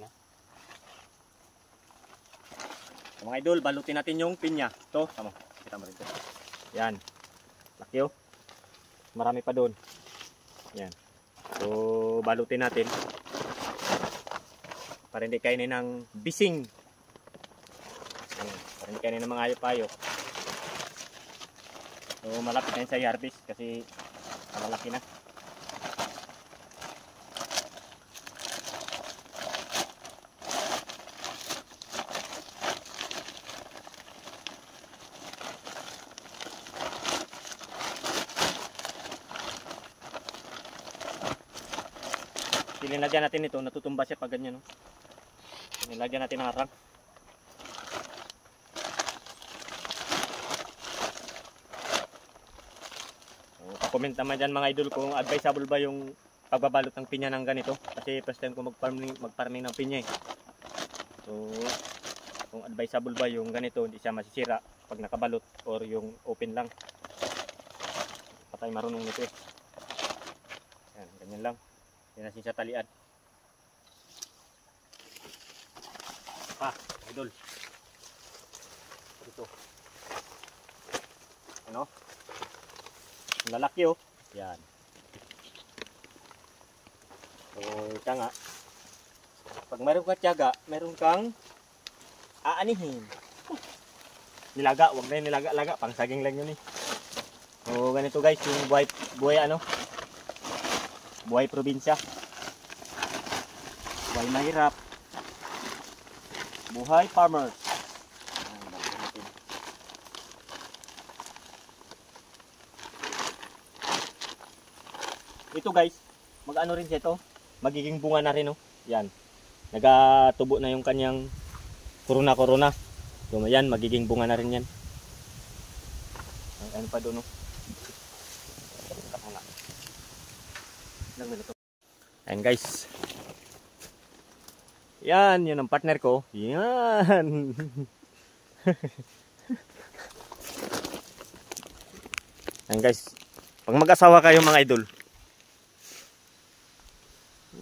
na. So, mga idol, balutin natin yung pinya. Ito, tama. Kita mo rin ito. Yan. Laki oh. Marami pa doon. Yan. So, balutin natin. Para hindi kainin ng bising. Yan. Para hindi kainin ng mga hayop-hayop. So, malapit na yun sa i-harvest kasi malaki na. Nilagyan natin ito, natutumba siya pag ganyan. No? Nilagyan natin ng harang. So, comment naman dyan mga idol kung advisable ba yung pagbabalot ng pinya ng ganito. Kasi first time ko mag-farming ng pinya eh. So, kung advisable ba yung ganito, hindi siya masisira pag nakabalot or yung open lang. Patay marunong nito eh. Yan, ganyan lang. Yan na siya talian. Pa, idol. Ito. Ano? Lalaki oh. Yan. So, ika nga. Pag mayroon ka tiyaga, mayroon kang aanihin. Nilaga, wag na yung nilaga-laga. Pang saging lang yun eh. So, ganito guys, yung buhay ano? Buhay probinsya. Buhay mahirap. Buhay farmers. Ito guys, mag-ano rin siya ito. Magiging bunga na rin oh. Yan. Nagatubo na yung kanyang corona. So yan, magiging bunga na rin yan. Ano pa doon oh. Ayan guys. Yan, yun ang partner ko. Yan. Ayan guys. Pag mag-asawa kayo mga idol,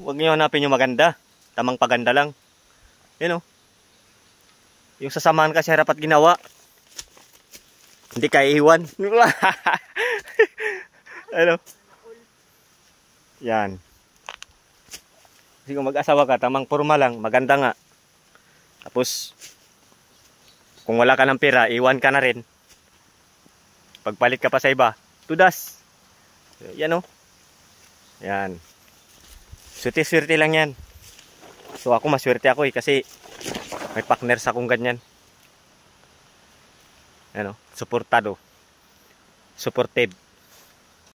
huwag niyo hanapin yung maganda. Tamang paganda lang. Yun o. Yung sasamahan kasi harap at ginawa. Hindi ka iiwan. Ano? Yan. Kasi kung mag-asawa ka, tamang forma lang, maganda nga. Tapos, kung wala ka ng pera, iwan ka na rin. Pagpalit ka pa sa iba, tudas. Yan o. Yan. Swerte-swerte lang yan. So ako, maswerte ako eh, kasi may partner sa akong ganyan. Yan o, supportado. Supportive.